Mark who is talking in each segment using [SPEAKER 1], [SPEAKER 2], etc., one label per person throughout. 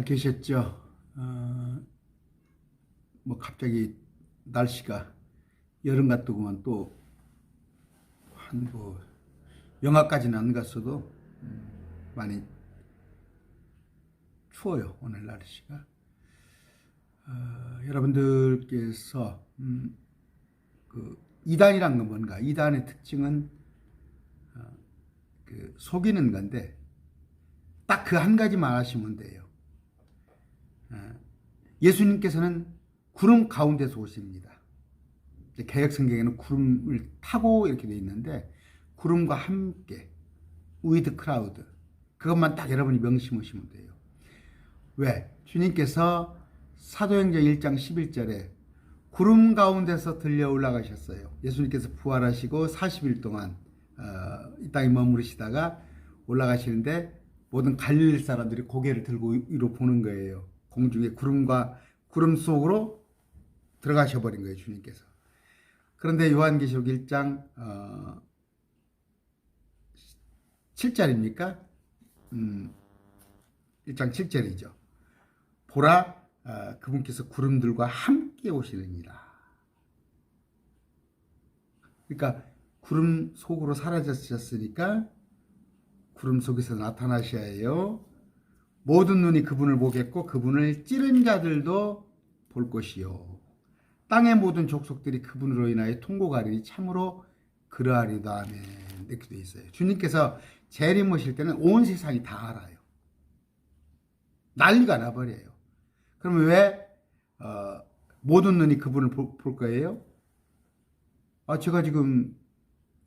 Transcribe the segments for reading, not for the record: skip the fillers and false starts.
[SPEAKER 1] 계셨죠? 뭐 갑자기 날씨가 여름 같더구만. 또 한 뭐 영하까지는 안 갔어도 많이 추워요, 오늘 날씨가. 여러분들께서 그 이단이란 건 뭔가? 이단의 특징은 그 속이는 건데 딱 그 한 가지만 아시면 돼요. 예수님께서는 구름 가운데서 오십니다. 개역 성경에는 구름을 타고 이렇게 되어 있는데, 구름과 함께 with cloud, 그것만 딱 여러분이 명심하시면 돼요. 왜? 주님께서 사도행전 1장 11절에 구름 가운데서 들려 올라가셨어요. 예수님께서 부활하시고 40일 동안 이 땅에 머무르시다가 올라가시는데, 모든 갈릴리 사람들이 고개를 들고 위로 보는 거예요. 공중에 구름 속으로 들어가셔 버린 거예요, 주님께서. 그런데 요한계시록 1장 7절입니까? 1장 7절이죠. 보라, 그분께서 구름들과 함께 오시느니라. 그러니까 구름 속으로 사라졌으니까 구름 속에서 나타나셔야 해요. 모든 눈이 그분을 보겠고 그분을 찌른 자들도 볼 것이요. 땅의 모든 족속들이 그분으로 인하여 통곡하리니 참으로 그러하리다. 아멘. 이렇게 되어 있어요. 주님께서 재림하실 때는 온 세상이 다 알아요. 난리가 나버려요. 그러면 왜 모든 눈이 그분을 볼 거예요? 제가 지금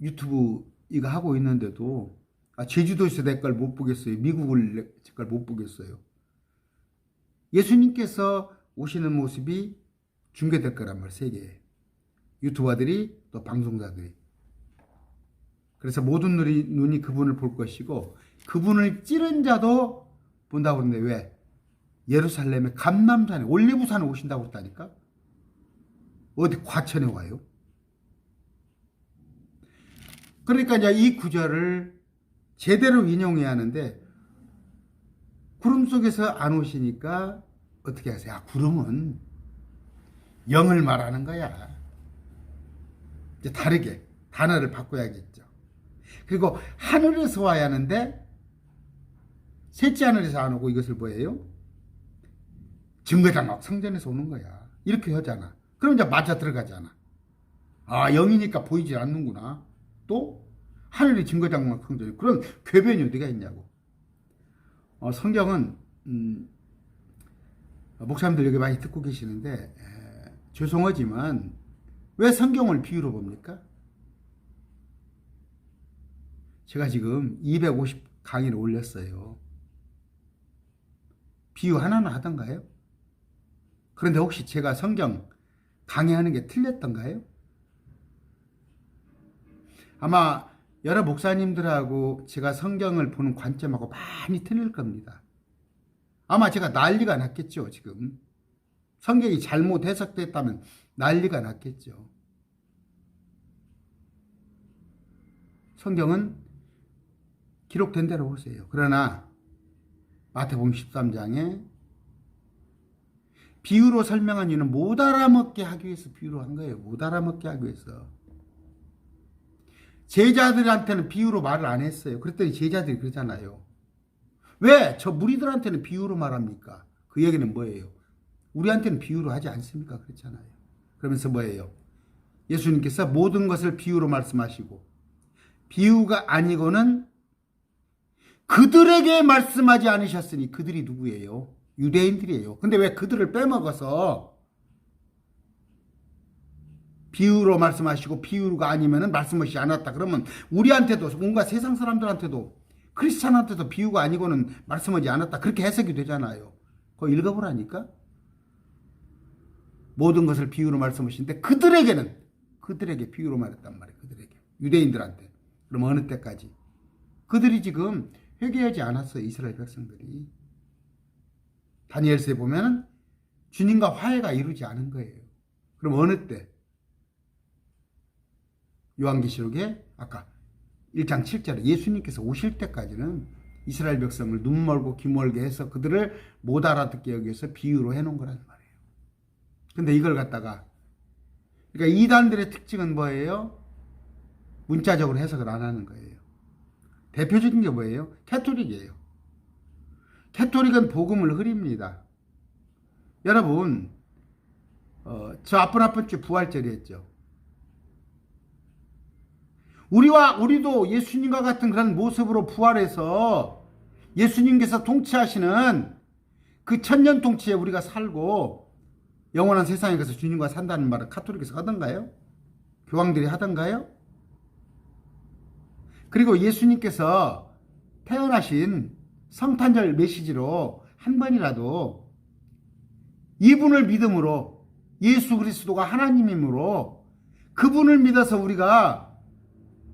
[SPEAKER 1] 유튜브 이거 하고 있는데도 제주도에서 내 걸 못 보겠어요. 미국을 제 걸 못 보겠어요. 예수님께서 오시는 모습이 중계될 거란 말이에요. 세계에. 유튜버들이 또 방송자들이. 그래서 모든 눈이 그분을 볼 것이고 그분을 찌른 자도 본다고 그러는데, 왜? 예루살렘의 감람산에, 올리브산에 오신다고 했다니까? 어디 과천에 와요? 그러니까 이제 이 구절을 제대로 인용해야 하는데, 구름 속에서 안 오시니까 어떻게 하세요? 구름은 영을 말하는 거야. 이제 다르게 단어를 바꿔야겠죠. 그리고 하늘에서 와야 하는데 셋째 하늘에서 안 오고 이것을 뭐예요? 증거장막 성전에서 오는 거야. 이렇게 하잖아. 그럼 이제 맞아 들어가잖아. 영이니까 보이지 않는구나. 또 하늘이 증거장막 성전. 그런 궤변이 어디가 있냐고. 성경은 목사님들 여기 많이 듣고 계시는데 죄송하지만 왜 성경을 비유로 봅니까? 제가 지금 250 강의를 올렸어요. 비유 하나는 하던가요? 그런데 혹시 제가 성경 강의하는 게 틀렸던가요? 아마 여러 목사님들하고 제가 성경을 보는 관점하고 많이 틀릴 겁니다. 아마 제가 난리가 났겠죠, 지금. 성경이 잘못 해석됐다면 난리가 났겠죠. 성경은 기록된 대로 보세요. 그러나 마태복음 13장에 비유로 설명한 이유는 못 알아먹게 하기 위해서 비유로 한 거예요. 못 알아먹게 하기 위해서. 제자들한테는 비유로 말을 안 했어요. 그랬더니 제자들이 그러잖아요. 왜 저 무리들한테는 비유로 말합니까? 그 얘기는 뭐예요? 우리한테는 비유로 하지 않습니까? 그렇잖아요. 그러면서 뭐예요? 예수님께서 모든 것을 비유로 말씀하시고 비유가 아니고는 그들에게 말씀하지 않으셨으니, 그들이 누구예요? 유대인들이에요. 근데 왜 그들을 빼먹어서 비유로 말씀하시고 비유가 아니면 말씀하시지 않았다 그러면 우리한테도, 뭔가 세상 사람들한테도, 크리스찬한테도 비유가 아니고는 말씀하지 않았다 그렇게 해석이 되잖아요. 그거 읽어보라니까. 모든 것을 비유로 말씀하시는데 그들에게 비유로 말했단 말이에요. 그들에게, 유대인들한테. 그럼 어느 때까지? 그들이 지금 회개하지 않았어요. 이스라엘 백성들이. 다니엘서에 보면 주님과 화해가 이루지 않은 거예요. 그럼 어느 때? 요한계시록에 아까 1장 7절에 예수님께서 오실 때까지는 이스라엘 백성을 눈 멀고 귀 멀게 해서 그들을 못 알아듣게 여기서 비유로 해놓은 거란 말이에요. 근데 이걸 갖다가 그러니까 이단들의 특징은 뭐예요? 문자적으로 해석을 안 하는 거예요. 대표적인 게 뭐예요? 캐토릭이에요. 캐토릭은 복음을 흐립니다. 여러분, 저 앞번 주 부활절이었죠. 우리도 예수님과 같은 그런 모습으로 부활해서 예수님께서 통치하시는 그 천년 통치에 우리가 살고 영원한 세상에 가서 주님과 산다는 말을 카톨릭에서 하던가요? 교황들이 하던가요? 그리고 예수님께서 태어나신 성탄절 메시지로 한 번이라도 이분을 믿음으로 예수 그리스도가 하나님이므로 그분을 믿어서 우리가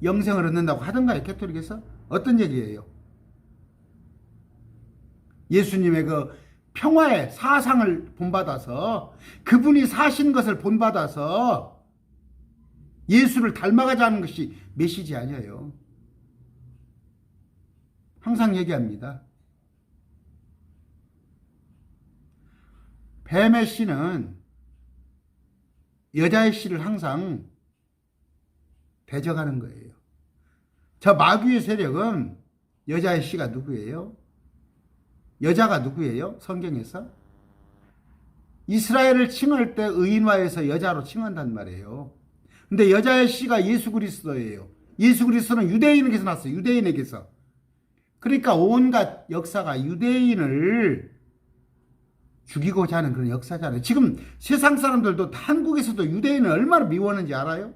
[SPEAKER 1] 영생을 얻는다고 하던가요? 캐톨릭에서? 어떤 얘기예요? 예수님의 그 평화의 사상을 본받아서 그분이 사신 것을 본받아서 예수를 닮아가자는 것이 메시지 아니에요. 항상 얘기합니다. 뱀의 씨는 여자의 씨를 항상 대적하는 거예요. 저 마귀의 세력은 여자의 씨가 누구예요? 여자가 누구예요? 성경에서? 이스라엘을 칭할 때 의인화해서 여자로 칭한단 말이에요. 근데 여자의 씨가 예수 그리스도예요. 예수 그리스도는 유대인에게서 났어요. 유대인에게서. 그러니까 온갖 역사가 유대인을 죽이고자 하는 그런 역사잖아요. 지금 세상 사람들도 한국에서도 유대인을 얼마나 미워하는지 알아요?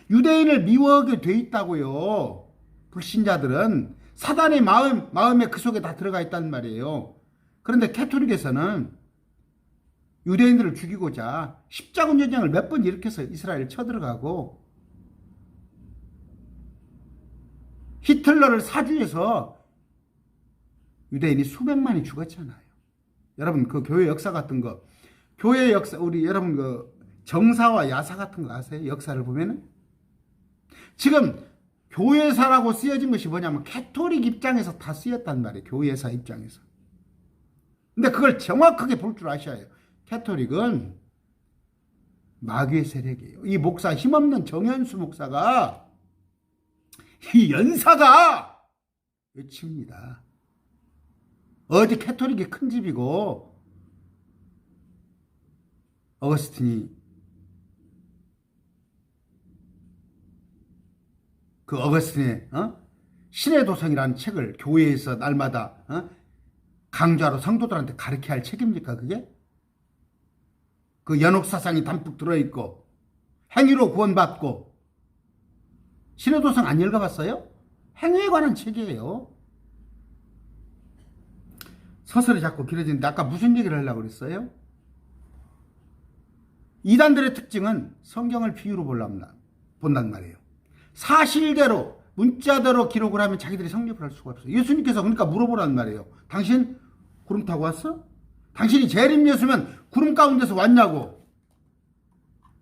[SPEAKER 1] 유대인을 미워하게 돼 있다고요. 불신자들은 사단의 마음에 그 속에 다 들어가 있단 말이에요. 그런데 캐톨릭에서는 유대인들을 죽이고자 십자군 전쟁을 몇 번 일으켜서 이스라엘을 쳐들어가고 히틀러를 사주해서 유대인이 수백만이 죽었잖아요. 여러분 그 교회 역사 같은 거, 교회 역사 우리 여러분 그 정사와 야사 같은 거 아세요? 역사를 보면은 지금 교회사라고 쓰여진 것이 뭐냐면 캐톨릭 입장에서 다 쓰였단 말이에요. 교회사 입장에서. 근데 그걸 정확하게 볼 줄 아셔야 해요. 캐톨릭은 마귀의 세력이에요. 이 목사 힘없는 정현수 목사가 이 연사가 외칩니다. 어디 캐톨릭이 큰 집이고 어거스틴이 그 어거스틴의 신의 도성이라는 책을 교회에서 날마다 강좌로 성도들한테 가르쳐야 할 책입니까 그게? 그 연옥사상이 담뿍 들어있고 행위로 구원받고 신의 도성 안 읽어봤어요? 행위에 관한 책이에요. 서설이 자꾸 길어지는데 아까 무슨 얘기를 하려고 그랬어요? 이단들의 특징은 성경을 비유로 본단 말이에요. 사실대로 문자대로 기록을 하면 자기들이 성립을 할 수가 없어요. 예수님께서 그러니까 물어보란 말이에요. 당신 구름 타고 왔어? 당신이 재림 예수면 구름 가운데서 왔냐고.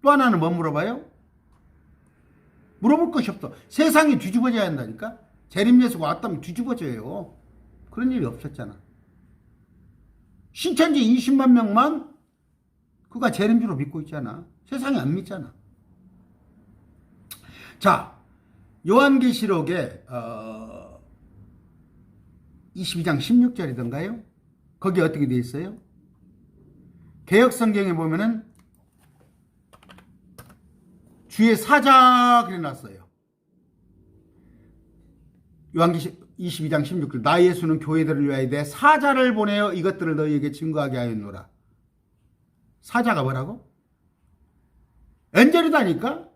[SPEAKER 1] 또 하나는 뭐 물어봐요? 물어볼 것이 없어. 세상이 뒤집어져야 한다니까. 재림 예수가 왔다면 뒤집어져요. 그런 일이 없었잖아. 신천지 20만 명만 그가 재림주로 믿고 있잖아. 세상이 안 믿잖아. 자, 요한계시록에 22장 16절이던가요? 거기 어떻게 되어 있어요? 개역성경에 보면은 주의 사자 그래놨어요. 요한계시록 22장 16절 나 예수는 교회들을 위하여 내 사자를 보내어 이것들을 너희에게 증거하게 하였노라. 사자가 뭐라고? 엔젤이다니까?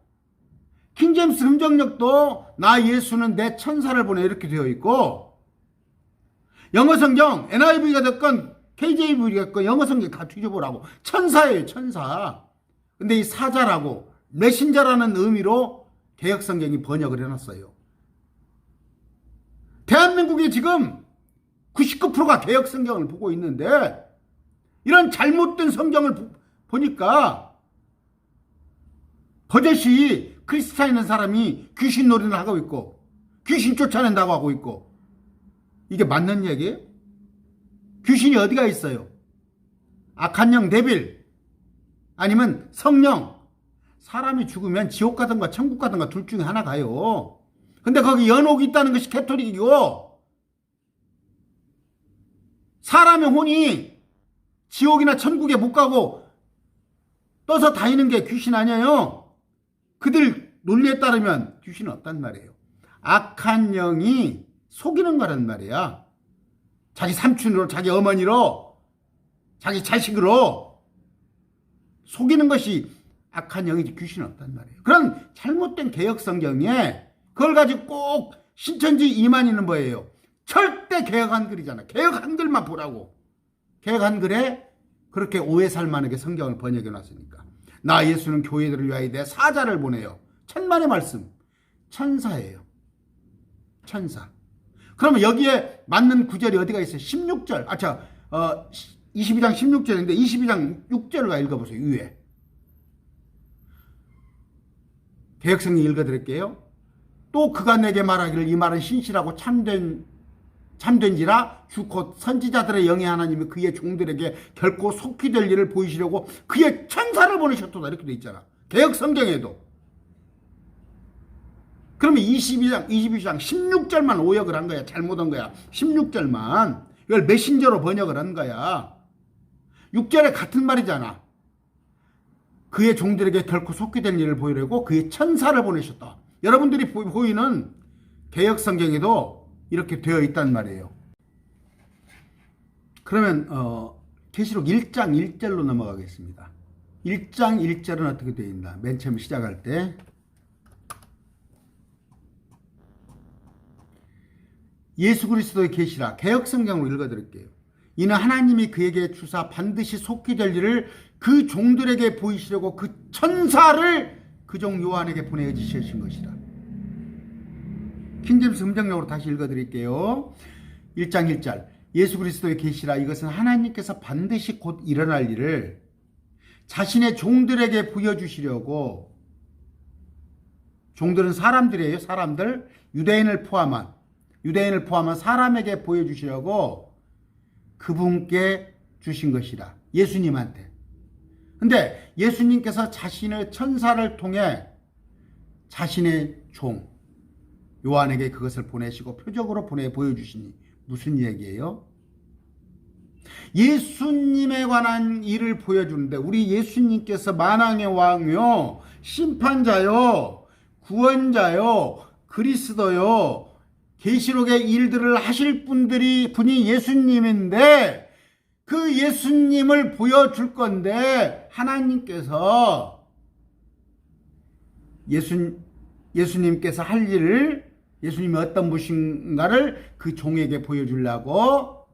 [SPEAKER 1] 킹제임스 금정역도 나 예수는 내 천사를 보내 이렇게 되어 있고 영어 성경 NIV가 됐건 KJV가 됐건 영어 성경 다 뒤져보라고. 천사예요 천사. 근데 이 사자라고 메신저라는 의미로 개역 성경이 번역을 해놨어요. 대한민국이 지금 99%가 개역 성경을 보고 있는데 이런 잘못된 성경을 보니까 버젓이 크리스찬이라는 사람이 귀신 놀이를 하고 있고 귀신 쫓아낸다고 하고 있고. 이게 맞는 얘기예요? 귀신이 어디가 있어요? 악한 영 데빌 아니면 성령. 사람이 죽으면 지옥 가든가 천국 가든가 둘 중에 하나 가요. 근데 거기 연옥이 있다는 것이 캐토릭이고, 사람의 혼이 지옥이나 천국에 못 가고 떠서 다니는 게 귀신 아니에요. 그들 논리에 따르면 귀신은 없단 말이에요. 악한 영이 속이는 거란 말이야. 자기 삼촌으로, 자기 어머니로, 자기 자식으로 속이는 것이 악한 영이지 귀신은 없단 말이에요. 그런 잘못된 개혁 성경에 그걸 가지고 꼭 신천지 이만희는 뭐예요? 절대 개혁 한글이잖아. 개혁 한글만 보라고. 개혁 한글에 그렇게 오해 살만하게 성경을 번역해 놨으니까. 나 예수는 교회들을 위하여 내 사자를 보내요. 천만의 말씀. 천사예요. 천사. 그러면 여기에 맞는 구절이 어디가 있어요? 16절. 22장 16절인데 22장 6절을 읽어보세요. 위에. 개혁성경 읽어드릴게요. 또 그가 내게 말하기를 이 말은 신실하고 참된지라 주 곧 선지자들의 영의 하나님이 그의 종들에게 결코 속히 될 일을 보이시려고 그의 천사를 보내셨도다. 이렇게 돼 있잖아. 개혁성경에도. 그러면 22장 16절만 오역을 한 거야. 잘못한 거야. 16절만. 이걸 메신저로 번역을 한 거야. 6절에 같은 말이잖아. 그의 종들에게 결코 속히 될 일을 보이려고 그의 천사를 보내셨다. 여러분들이 보이는 개혁성경에도 이렇게 되어 있단 말이에요. 그러면 계시록 1장 1절로 넘어가겠습니다. 1장 1절은 어떻게 되어 있나? 맨 처음 시작할 때 예수 그리스도의 계시라. 개혁성경으로 읽어드릴게요. 이는 하나님이 그에게 주사 반드시 속히 될 일을 그 종들에게 보이시려고 그 천사를 그 종 요한에게 보내주신 것이라. 킹제임스 음정역으로 다시 읽어드릴게요. 1장 1절. 예수 그리스도의 계시라. 이것은 하나님께서 반드시 곧 일어날 일을 자신의 종들에게 보여주시려고. 종들은 사람들이에요. 사람들. 유대인을 포함한 사람에게 보여주시려고 그분께 주신 것이라. 예수님한테. 근데 예수님께서 자신의 천사를 통해 자신의 종 요한에게 그것을 보내시고 표적으로 보여주시니 무슨 얘기예요? 예수님에 관한 일을 보여주는데, 우리 예수님께서 만왕의 왕이요, 심판자요, 구원자요, 그리스도요, 계시록의 일들을 하실 분이 예수님인데, 그 예수님을 보여줄 건데, 하나님께서 예수님께서 할 일을, 예수님이 어떤 분인가를 그 종에게 보여주려고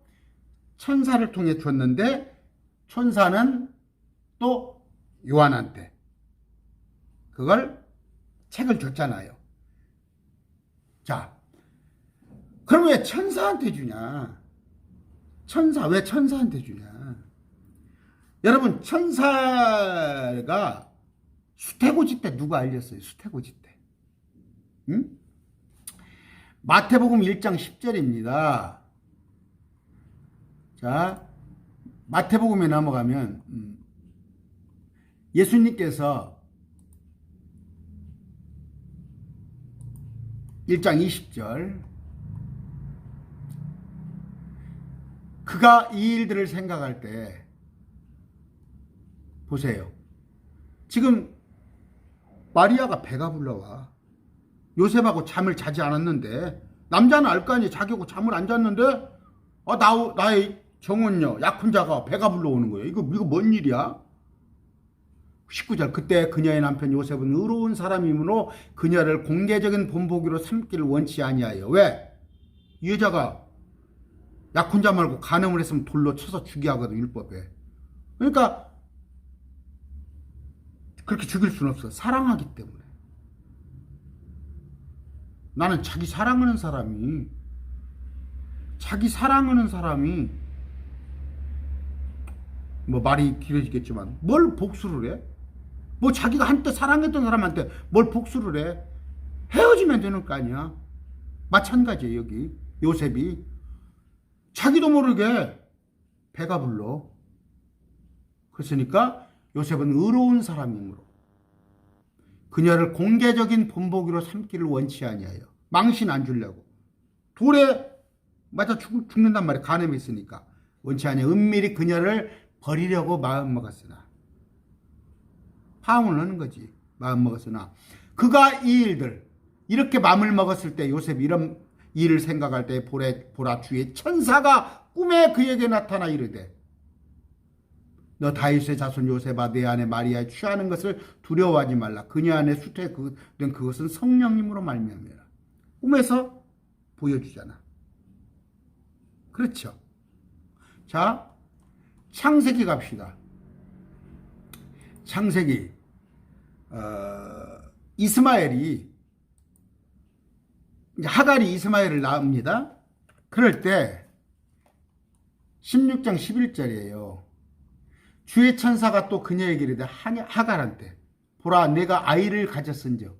[SPEAKER 1] 천사를 통해 줬는데, 천사는 또 요한한테 그걸 책을 줬잖아요. 자, 그럼 왜 천사한테 주냐? 왜 천사한테 주냐? 여러분, 천사가 수태고지 때 누가 알렸어요? 수태고지 때. 응? 마태복음 1장 10절입니다. 자, 마태복음에 넘어가면 예수님께서 1장 20절, 그가 이 일들을 생각할 때, 보세요. 지금 마리아가 배가 불러와. 요셉하고 잠을 자지 않았는데, 남자는 알 거 아니에요. 자기하고 잠을 안 잤는데, 나의 정은요, 약혼자가 배가 불러오는 거예요. 이거 뭔 일이야? 19절. 그때 그녀의 남편 요셉은 의로운 사람이므로 그녀를 공개적인 본보기로 삼기를 원치 아니하여. 왜? 이 여자가 약혼자 말고 간음을 했으면 돌로 쳐서 죽게 하거든, 율법에. 그러니까 그렇게 죽일 수는 없어. 사랑하기 때문에. 나는 자기 사랑하는 사람이 뭐 말이 길어지겠지만 뭘 복수를 해? 뭐 자기가 한때 사랑했던 사람한테 뭘 복수를 해? 헤어지면 되는 거 아니야? 마찬가지예요. 여기 요셉이 자기도 모르게 배가 불러. 그랬으니까 요셉은 의로운 사람이므로 그녀를 공개적인 본보기로 삼기를 원치 아니하여 망신 안 주려고 돌에 맞아 죽는단 말이야. 간음이 있으니까 원치 아니하여 은밀히 그녀를 버리려고 마음먹었으나 파혼을 하는 거지. 마음먹었으나 그가 이 일들 이렇게 마음을 먹었을 때 요셉이 이런 일을 생각할 때 보라 주의 천사가 꿈에 그에게 나타나 이르되 너 다윗의 자손 요셉아 내 아내 마리아에 취하는 것을 두려워하지 말라. 그녀 안에 수태된 그것은 성령님으로 말미암이라. 꿈에서 보여주잖아. 그렇죠. 자, 창세기 갑시다. 창세기 이스마엘이 하갈이 이스마엘을 낳습니다. 그럴 때 16장 11절이에요. 주의 천사가 또 그녀에게 이르되 하갈한테 보라 내가 아이를 가졌은즉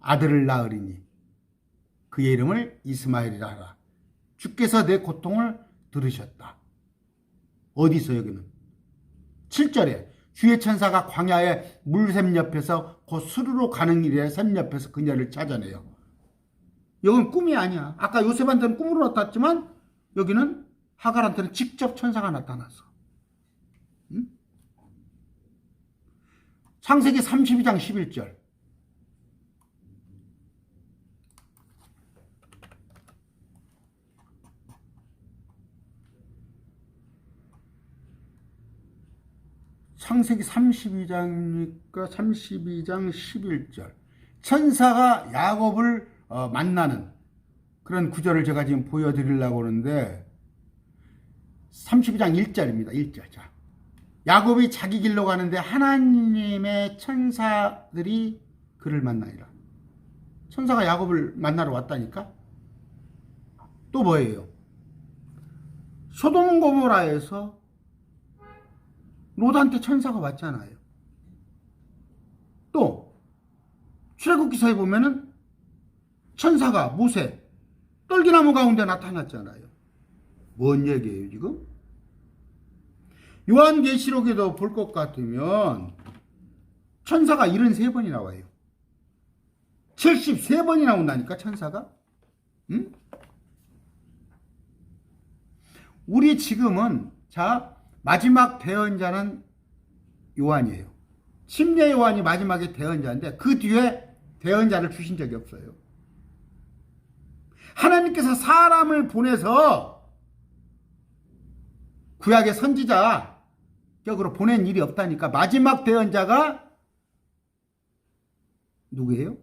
[SPEAKER 1] 아들을 낳으리니 그의 이름을 이스마엘이라 하라. 주께서 내 고통을 들으셨다. 어디서 여기는 7절에 주의 천사가 광야의 물샘 옆에서 곧 수르로 가는 길에 샘 옆에서 그녀를 찾아내요. 여기는 꿈이 아니야. 아까 요셉한테는 꿈으로 나타났지만 여기는 하갈한테는 직접 천사가 나타났어. 응? 창세기 32장 11절. 창세기 32장이니까 32장 11절. 천사가 야곱을 만나는 그런 구절을 제가 지금 보여드리려고 하는데 32장 1절입니다. 1절. 자, 야곱이 자기 길로 가는데 하나님의 천사들이 그를 만나니라. 천사가 야곱을 만나러 왔다니까? 또 뭐예요? 소돔 고모라에서 롯한테 천사가 왔잖아요. 또 출애굽기서에 보면은 천사가 모세 떨기나무 가운데 나타났잖아요. 뭔 얘기예요 지금? 요한계시록에도 볼 것 같으면 천사가 73번이 나와요. 73번이 나온다니까 천사가. 응? 우리 지금은 자 마지막 대언자는 요한이에요. 침례 요한이 마지막에 대언자인데 그 뒤에 대언자를 주신 적이 없어요. 하나님께서 사람을 보내서 구약의 선지자 격으로 보낸 일이 없다니까. 마지막 대언자가 누구예요?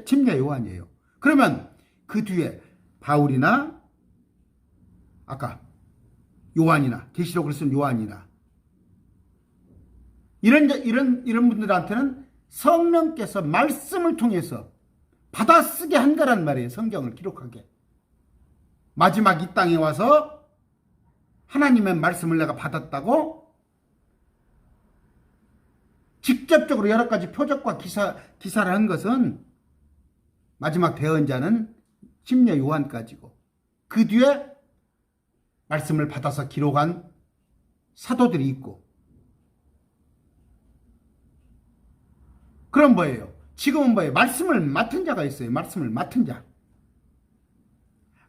[SPEAKER 1] 침례 요한이에요. 그러면 그 뒤에 바울이나 아까 요한이나 계시록을 쓴 요한이나 이런 분들한테는 성령께서 말씀을 통해서 받아쓰게 한 거란 말이에요. 성경을 기록하게. 마지막 이 땅에 와서 하나님의 말씀을 내가 받았다고 직접적으로 여러 가지 표적과 기사를 한 것은 마지막 대언자는 침례 요한까지고 그 뒤에 말씀을 받아서 기록한 사도들이 있고. 그럼 뭐예요? 지금은 뭐예요? 말씀을 맡은 자가 있어요. 말씀을 맡은 자.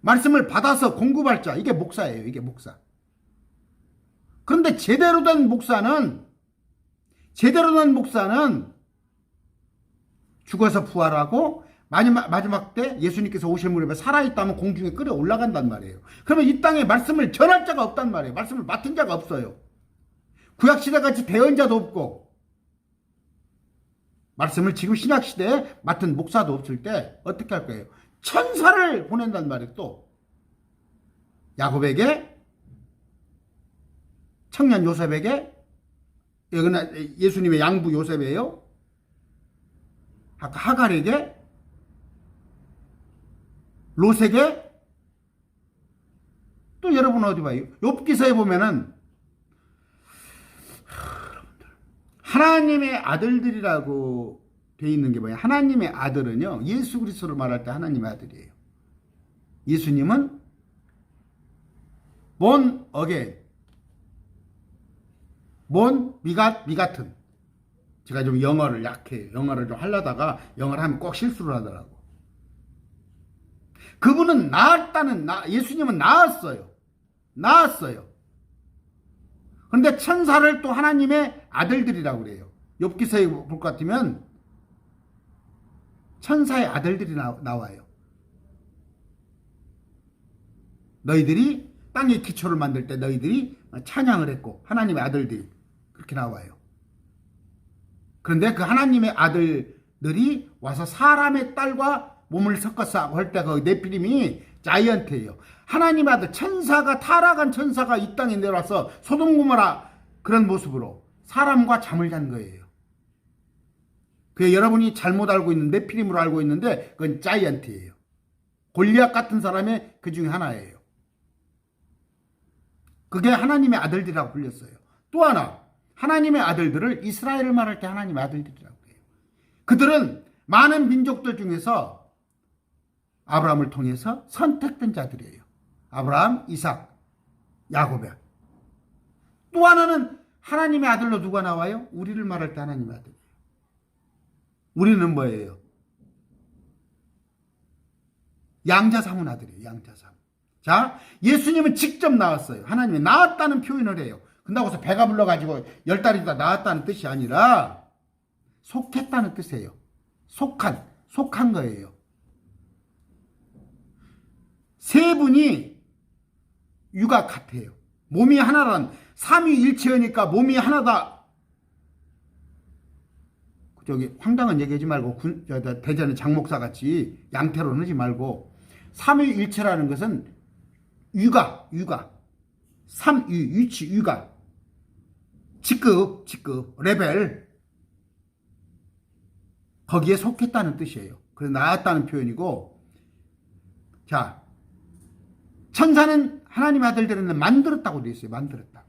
[SPEAKER 1] 말씀을 받아서 공급할 자. 이게 목사예요. 이게 목사. 그런데 제대로 된 목사는 죽어서 부활하고 마지막 때 예수님께서 오실 무렵에 살아있다면 공중에 끌어 올라간단 말이에요. 그러면 이 땅에 말씀을 전할 자가 없단 말이에요. 말씀을 맡은 자가 없어요. 구약시대같이 대언자도 없고 말씀을 지금 신약시대에 맡은 목사도 없을 때 어떻게 할 거예요? 천사를 보낸단 말이에요. 또 야곱에게, 청년 요셉에게, 여기는 예수님의 양부 요셉이에요. 아까 하갈에게, 롯에게, 또 여러분 어디 봐요? 욥기서에 보면은 하나님의 아들들이라고 돼 있는 게 뭐냐? 하나님의 아들은요, 예수 그리스도를 말할 때 하나님의 아들이에요. 예수님은 born again, born begotten. 제가 좀 영어를 약해요. 영어를 좀 하려다가 영어를 하면 꼭 실수를 하더라고. 그분은 예수님은 낳았어요. 그런데 천사를 또 하나님의 아들들이라고 그래요. 욥기서에 볼 것 같으면 천사의 아들들이 나와요. 너희들이 땅의 기초를 만들 때 너희들이 찬양을 했고 하나님의 아들들이 그렇게 나와요. 그런데 그 하나님의 아들들이 와서 사람의 딸과 몸을 섞어서 할 때 그 네피림이 자이언트예요. 하나님의 아들 천사가 타락한 천사가 이 땅에 내려와서 소돔 고모라 그런 모습으로 사람과 잠을 잔 거예요. 그 여러분이 잘못 알고 있는 네피림으로 알고 있는데 그건 자이언트예요. 골리앗 같은 사람의 그 중에 하나예요. 그게 하나님의 아들들이라고 불렸어요. 또 하나 하나님의 아들들을 이스라엘을 말할 때 하나님의 아들들이라고 해요. 그들은 많은 민족들 중에서 아브라함을 통해서 선택된 자들이에요. 아브라함, 이삭, 야곱에. 또 하나는 하나님의 아들로 누가 나와요? 우리를 말할 때 하나님의 아들이에요. 우리는 뭐예요? 양자 삼은 아들이에요. 양자 삼. 자, 예수님은 직접 나왔어요. 하나님이 나왔다는 표현을 해요. 근다고서 배가 불러가지고 10달이다 나왔다는 뜻이 아니라 속했다는 뜻이에요. 속한 거예요. 세 분이 육아 같아요. 몸이 하나란 삼위일체니까 몸이 하나다. 저기 황당한 얘기하지 말고 대전의 장목사 같이 양태로 하지 말고 삼위일체라는 것은 육아 삼위 위치 육아 직급 레벨 거기에 속했다는 뜻이에요. 그래서 나왔다는 표현이고 자 천사는 하나님의 아들들은 만들었다고 되어 있어요. 만들었다고.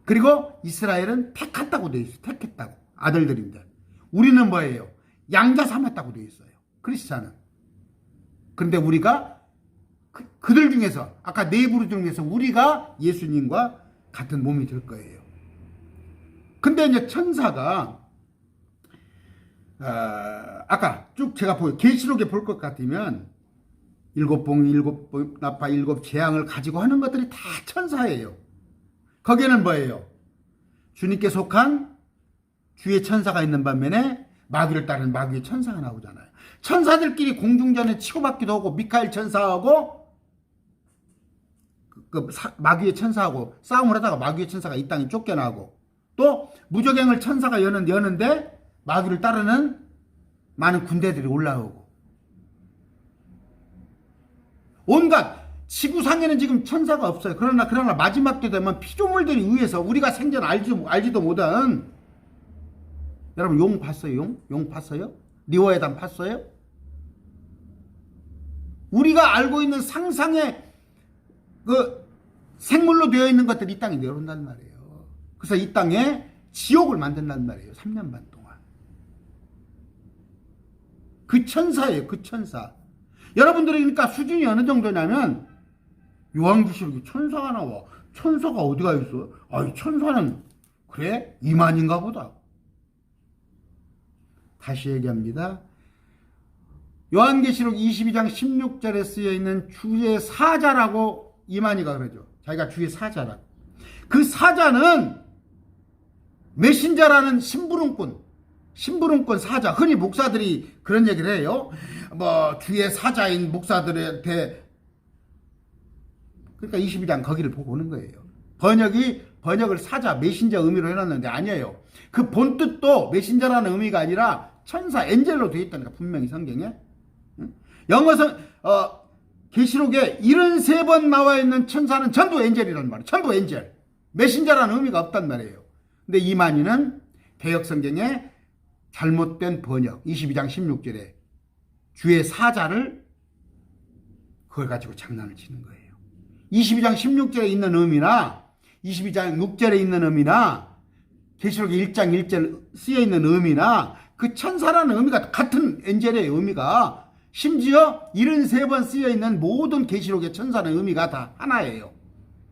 [SPEAKER 1] 그리고 이스라엘은 택했다고 되어 있어요. 택했다고. 아들들인데. 우리는 뭐예요? 양자 삼았다고 되어 있어요. 크리스찬은. 그런데 우리가 그들 중에서 아까 네 부류 중에서 우리가 예수님과 같은 몸이 될 거예요. 근데 이제 천사가 아까 쭉 제가 계시록에 볼 것 같으면 일곱 봉, 일곱 나파, 일곱 재앙을 가지고 하는 것들이 다 천사예요. 거기에는 뭐예요? 주님께 속한 주의 천사가 있는 반면에 마귀를 따르는 마귀의 천사가 나오잖아요. 천사들끼리 공중전에 치고받기도 하고 미카엘 천사하고 마귀의 천사하고 싸움을 하다가 마귀의 천사가 이 땅에 쫓겨나고 또 무적행을 천사가 여는데 마귀를 따르는 많은 군대들이 올라오고 온갖 지구상에는 지금 천사가 없어요. 그러나 마지막 때 되면 피조물들이 위해서 우리가 생전 알지도 못한 여러분 용 봤어요? 용 봤어요? 리워에단 봤어요? 우리가 알고 있는 상상의 그 생물로 되어 있는 것들이 이 땅에 내려온단 말이에요. 그래서 이 땅에 지옥을 만든단 말이에요. 3년 반 동안. 그 천사예요. 그 천사. 여러분들이 그러니까 수준이 어느 정도냐면 요한계시록에 천사가 나와. 천사가 어디가 있어? 아이 천사는 그래? 이만인가 보다. 다시 얘기합니다. 요한계시록 22장 16절에 쓰여있는 주의 사자라고 이만희가 그러죠. 자기가 주의 사자라고. 그 사자는 메신저라는 심부름꾼 사자. 흔히 목사들이 그런 얘기를 해요. 뭐 주의 사자인 목사들한테 그러니까 22장 거기를 보고 오는 거예요. 번역을 사자, 메신저 의미로 해놨는데 아니에요. 그 본뜻도 메신저라는 의미가 아니라 천사, 엔젤로 되어 있다니까 분명히 성경에. 계시록에 73번 나와 있는 천사는 전부 엔젤이란 말이에요. 전부 엔젤. 메신저라는 의미가 없단 말이에요. 근데 이만희는 개역 성경에 잘못된 번역 22장 16절에 주의 사자를 그걸 가지고 장난을 치는 거예요. 22장 16절에 있는 의미나 22장 6절에 있는 의미나 계시록 1장 1절 쓰여 있는 의미나 그 천사라는 의미가 같은 엔젤의 의미가 심지어 73번 쓰여 있는 모든 계시록의 천사는 의미가 다 하나예요.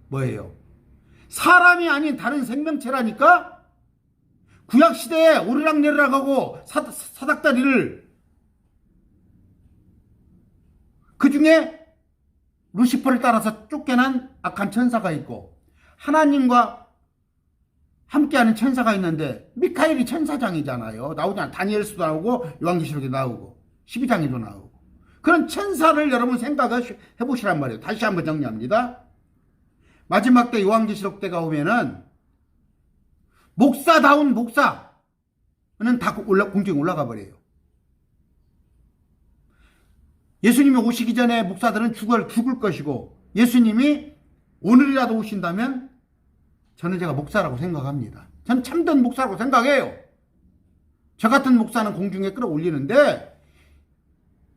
[SPEAKER 1] 뭐예요? 사람이 아닌 다른 생명체라니까. 구약시대에 오르락내리락 하고 사닥다리를, 그 중에 루시퍼를 따라서 쫓겨난 악한 천사가 있고 하나님과 함께하는 천사가 있는데, 미카엘이 천사장이잖아요. 나오잖아. 다니엘서도 나오고 요한계시록에 나오고 12장에도 나오고. 그런 천사를 여러분 생각을 해보시란 말이에요. 다시 한번 정리합니다. 마지막 때 요한계시록 때가 오면은 목사다운 목사는 다 공중에 올라가 버려요. 예수님이 오시기 전에 목사들은 죽을 것이고, 예수님이 오늘이라도 오신다면 저는 제가 목사라고 생각합니다. 전 참된 목사라고 생각해요. 저 같은 목사는 공중에 끌어올리는데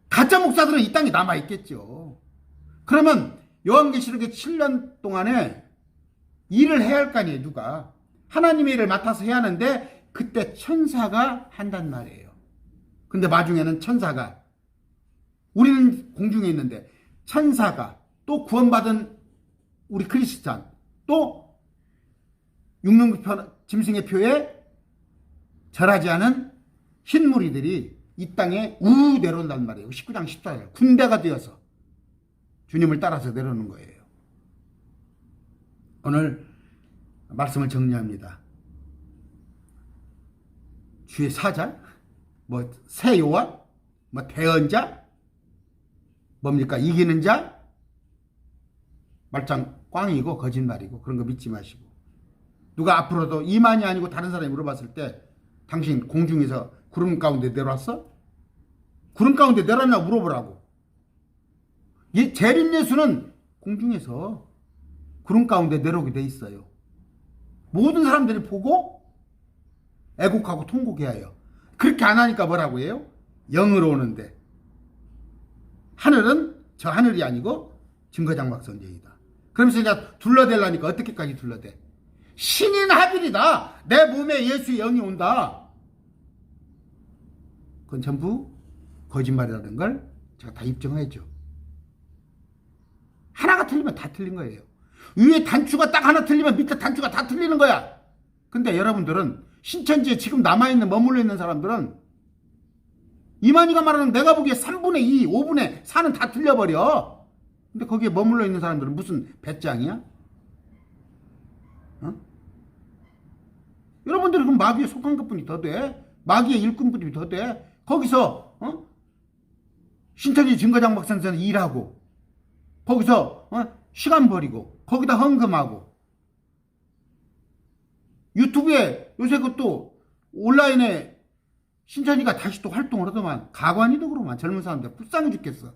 [SPEAKER 1] 가짜 목사들은 이 땅에 남아있겠죠. 그러면 요한계시록의 7년 동안에 일을 해야 할 거 아니에요. 누가 하나님의 일을 맡아서 해야 하는데, 그때 천사가 한단 말이에요. 근데 마중에는 천사가, 우리는 공중에 있는데 천사가, 또 구원받은 우리 크리스찬, 또 육륜표 짐승의 표에 절하지 않은 흰무리들이 이 땅에 우우 내려온단 말이에요. 19장 14절 군대가 되어서 주님을 따라서 내려오는 거예요. 오늘 말씀을 정리합니다. 주의 사자, 새 요한, 대언자, 뭡니까? 이기는 자, 말짱 꽝이고 거짓말이고 그런 거 믿지 마시고, 누가 앞으로도 이만이 아니고 다른 사람이 물어봤을 때 당신 공중에서 구름 가운데 내려왔어? 구름 가운데 내려왔냐고 물어보라고. 이 재림 예수는 공중에서 구름 가운데 내려오게 돼 있어요. 모든 사람들이 보고 애곡하고 통곡해야 해요. 그렇게 안 하니까 뭐라고 해요? 영으로 오는데 하늘은 저 하늘이 아니고 증거장막 선제이다. 그러면서 이제 둘러대려니까 어떻게까지 둘러대? 신인 하빌이다. 내 몸에 예수의 영이 온다. 그건 전부 거짓말이라는 걸 제가 다 입증하죠. 하나가 틀리면 다 틀린 거예요. 위에 단추가 딱 하나 틀리면 밑에 단추가 다 틀리는 거야. 근데 여러분들은 신천지에 지금 남아있는, 머물러 있는 사람들은 이만희가 말하는 내가 보기에 3분의 2, 5분의 4는 다 틀려버려. 근데 거기에 머물러 있는 사람들은 무슨 배짱이야? 어? 여러분들이 그럼 마귀에 속한 것뿐이 더 돼? 마귀의 일꾼뿐이 더 돼? 거기서 신천지 증거장막 선생은 일하고, 거기서 시간 버리고, 거기다 헌금하고, 유튜브에 요새 그것도 온라인에 신천지가 다시 또 활동을 하더만, 가관이도 그러만. 젊은 사람들 불쌍해 죽겠어.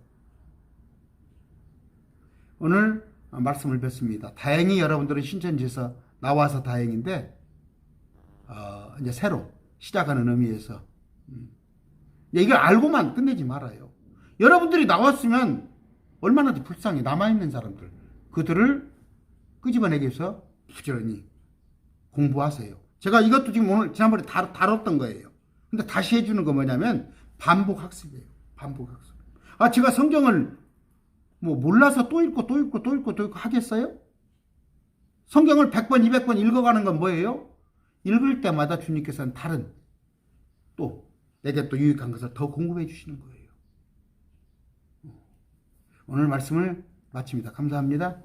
[SPEAKER 1] 오늘 말씀을 뵙습니다. 다행히 여러분들은 신천지에서 나와서 다행인데, 이제 새로 시작하는 의미에서 이걸 알고만 끝내지 말아요. 여러분들이 나왔으면 얼마나 더 불쌍해. 남아있는 사람들, 그들을 끄집어내기 위해서 부지런히 공부하세요. 제가 이것도 지금 오늘 지난번에 다뤘던 거예요. 근데 다시 해주는 거 뭐냐면 반복학습이에요. 반복학습. 제가 성경을 몰라서 또 읽고 또 읽고 또 읽고 또 읽고 하겠어요? 성경을 100번 200번 읽어가는 건 뭐예요? 읽을 때마다 주님께서는 다른, 또 내게 또 유익한 것을 더 공급해 주시는 거예요. 오늘 말씀을 마칩니다. 감사합니다.